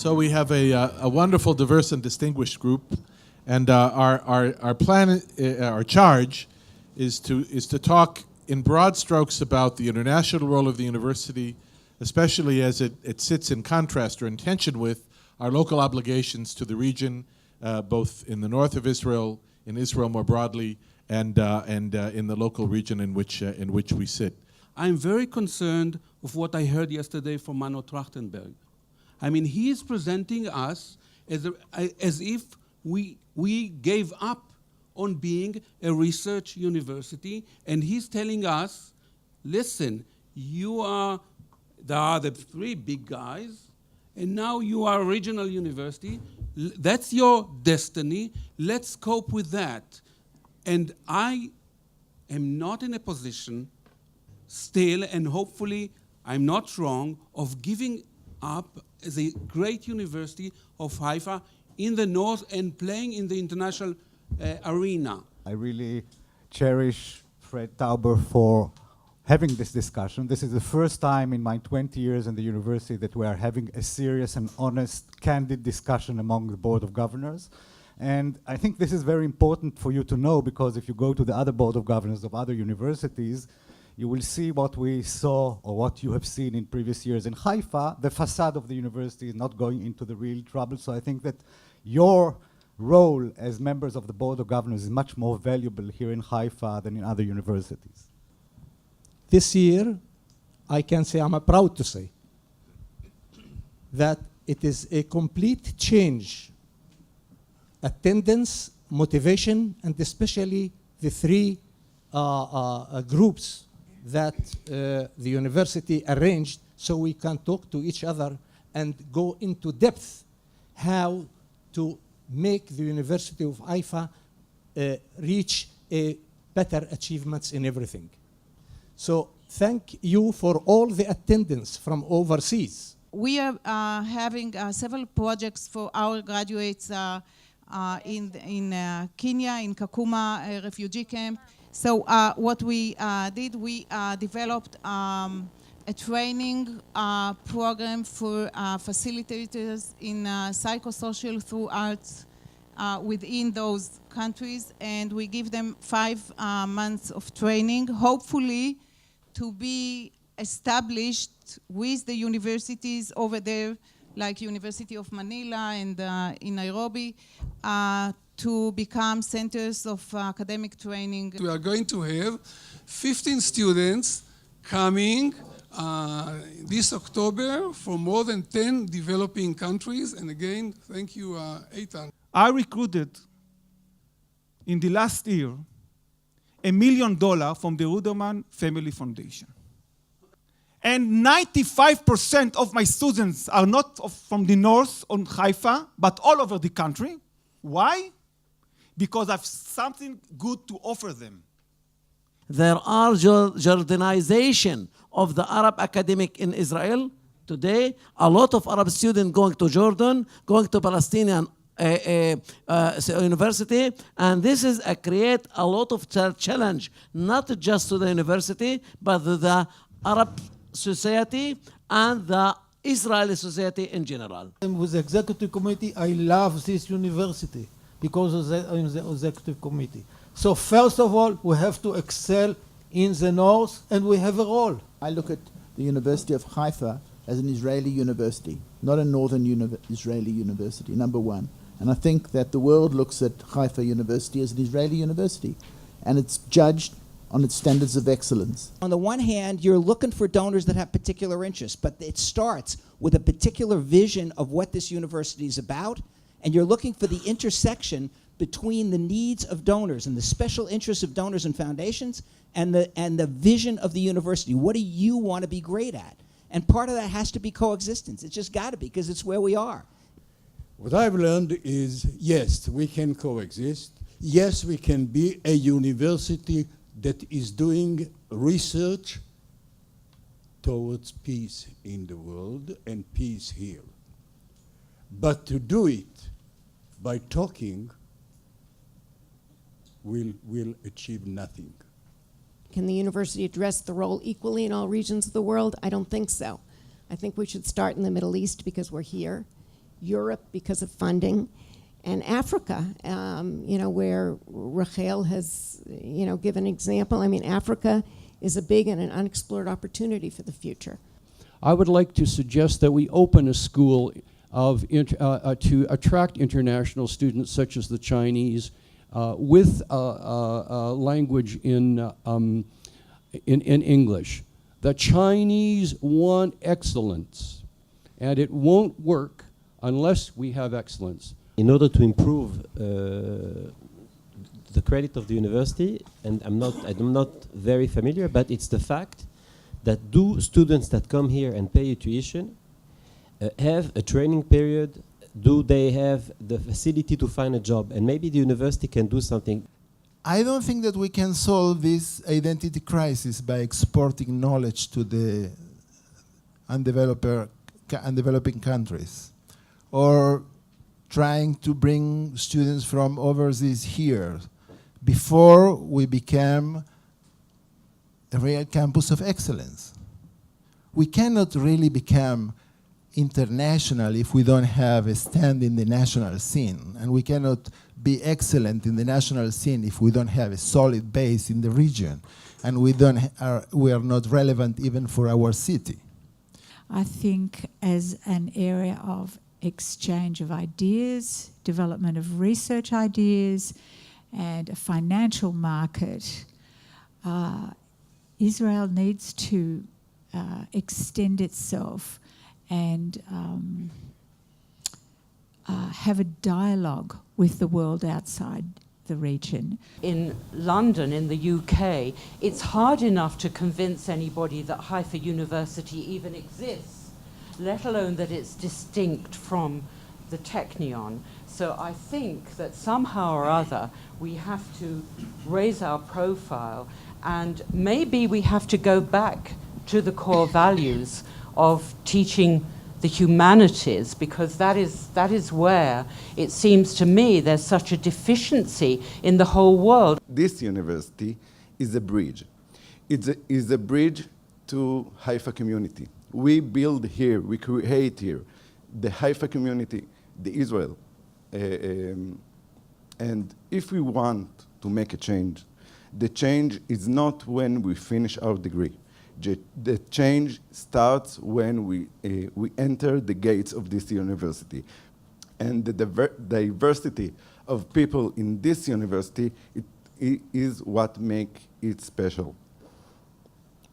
So we have a wonderful, diverse, and distinguished group, and our plan, our charge, is to talk in broad strokes about the international role of the university, especially as it sits in contrast or in tension with our local obligations to the region, both in the north of Israel, in Israel more broadly, and in the local region in which we sit. I'm very concerned of what I heard yesterday from Mano Trachtenberg. I mean, he is presenting us as if we gave up on being a research university, and he's telling us, listen, there are the three big guys, and now you are a regional university. That's your destiny. Let's cope with that. And I am not in a position still, and hopefully I'm not wrong, of giving up as a great University of Haifa in the north and playing in the international arena. I really cherish Fred Tauber for having this discussion. This is the first time in my 20 years in the university that we are having a serious and honest, candid discussion among the Board of Governors. And I think this is very important for you to know, because if you go to the other Board of Governors of other universities, you will see what we saw or what you have seen in previous years in Haifa. The facade of the university is not going into the real trouble. So I think that your role as members of the Board of Governors is much more valuable here in Haifa than in other universities. This year, I can say, I'm proud to say, that it is a complete change. Attendance, motivation, and especially the three groups that the university arranged so we can talk to each other and go into depth how to make the University of Haifa reach a better achievements in everything. So thank you for all the attendance from overseas. We are having several projects for our graduates in Kenya, in Kakuma refugee camp. So what we did, we developed a training program for facilitators in psychosocial through arts within those countries, and we give them 5 months of training, hopefully to be established with the universities over there, like University of Manila and in Nairobi, to become centers of academic training. We are going to have 15 students coming this October from more than 10 developing countries. And again, thank you, Eitan. I recruited in the last year $1 million from the Ruderman Family Foundation. And 95% of my students are not from the north on Haifa, but all over the country. Why? Because I have something good to offer them. There are Jordanization of the Arab academic in Israel. Today, a lot of Arab students going to Jordan, going to Palestinian university, and this is create a lot of challenge, not just to the university, but to the Arab society and the Israeli society in general. With the executive committee, I love this university because of the executive committee. So first of all, we have to excel in the north, and we have a role. I look at the University of Haifa as an Israeli university, not a northern Israeli university, number one. And I think that the world looks at Haifa University as an Israeli university, and it's judged on its standards of excellence. On the one hand, you're looking for donors that have particular interests, but it starts with a particular vision of what this university is about, and you're looking for the intersection between the needs of donors and the special interests of donors and foundations and the vision of the university. What do you want to be great at? And part of that has to be coexistence. It's just got to be, because it's where we are. What I've learned is, yes, we can coexist. Yes, we can be a university that is doing research towards peace in the world and peace here. But to do it by talking will achieve nothing. Can the university address the role equally in all regions of the world? I don't think so. I think we should start in the Middle East because we're here. Europe because of funding, and Africa, where Rachel has, given an example. I mean, Africa is a big and an unexplored opportunity for the future. I would like to suggest that we open a school to attract international students such as the Chinese with language in English. The Chinese want excellence, and it won't work unless we have excellence. In order to improve the credit of the university, and I'm not very familiar, but it's the fact that do students that come here and pay a tuition have a training period? Do they have the facility to find a job? And maybe the university can do something. I don't think that we can solve this identity crisis by exporting knowledge to the undeveloping countries, or trying to bring students from overseas here before we become a real campus of excellence. We cannot really become international if we don't have a stand in the national scene, and we cannot be excellent in the national scene if we don't have a solid base in the region, and we are not relevant even for our city. I think as an area of exchange of ideas, development of research ideas, and a financial market, Israel needs to extend itself and have a dialogue with the world outside the region. In London, in the UK, it's hard enough to convince anybody that Haifa University even exists, let alone that it's distinct from the Technion. So I think that somehow or other we have to raise our profile, and maybe we have to go back to the core values of teaching the humanities, because that is where it seems to me there's such a deficiency in the whole world. This university is a bridge. It is a bridge to Haifa community. We build here, we create here the Haifa community, the Israel. And if we want to make a change, the change is not when we finish our degree. The change starts when we enter the gates of this university. And the diversity of people in this university is what makes it special.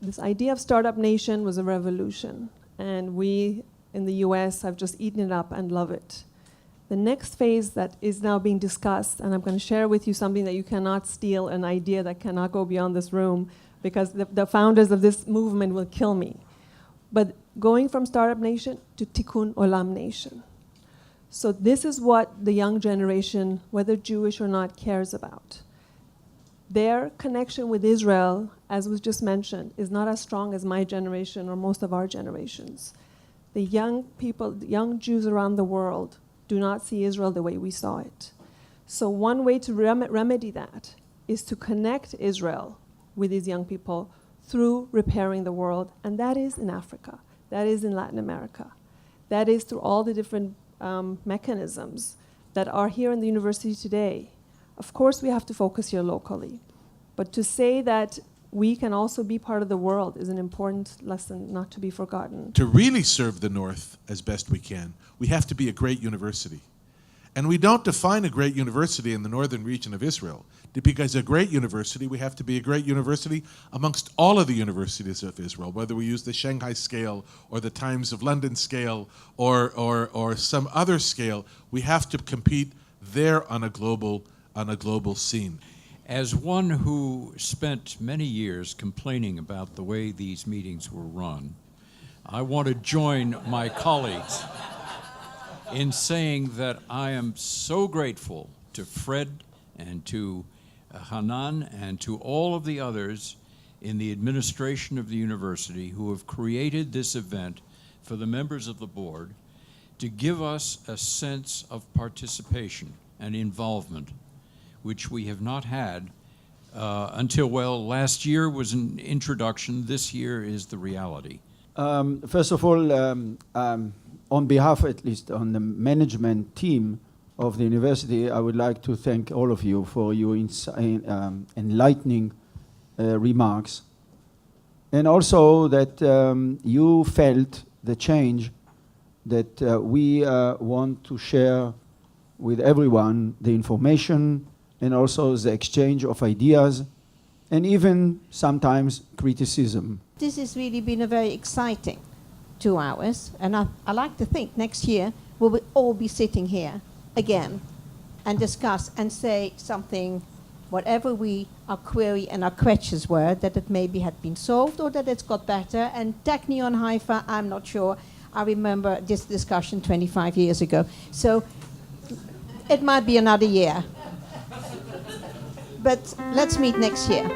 This idea of Startup Nation was a revolution, and we in the US have just eaten it up and love it. The next phase that is now being discussed, and I'm going to share with you something that you cannot steal, an idea that cannot go beyond this room, because the founders of this movement will kill me. But going from Startup Nation to Tikkun Olam Nation. So this is what the young generation, whether Jewish or not, cares about. Their connection with Israel, as was just mentioned, is not as strong as my generation or most of our generations. The young people, the young Jews around the world, do not see Israel the way we saw it. So one way to remedy that is to connect Israel with these young people through repairing the world, and that is in Africa, that is in Latin America, that is through all the different mechanisms that are here in the university today. Of course, we have to focus here locally, but to say that we can also be part of the world is an important lesson not to be forgotten. To really serve the North as best we can, we have to be a great university. And we don't define a great university in the northern region of Israel. Because a great university, we have to be a great university amongst all of the universities of Israel, whether we use the Shanghai scale or the Times of London scale or some other scale. We have to compete there on a global scene. As one who spent many years complaining about the way these meetings were run, I want to join my colleagues in saying that I am so grateful to Fred and to Hanan and to all of the others in the administration of the university who have created this event for the members of the board to give us a sense of participation and involvement, which we have not had until, well, last year was an introduction. This year is the reality. First of all, on behalf, at least on the management team of the university, I would like to thank all of you for your enlightening remarks. And also that you felt the change that we want to share with everyone, the information and also the exchange of ideas and even sometimes criticism. This has really been a very exciting 2 hours, and I like to think next year we will all be sitting here again and discuss and say something, whatever our query and our questions were, that it maybe had been solved or that it's got better. And Technion Haifa, I'm not sure. I remember this discussion 25 years ago. So it might be another year. But let's meet next year.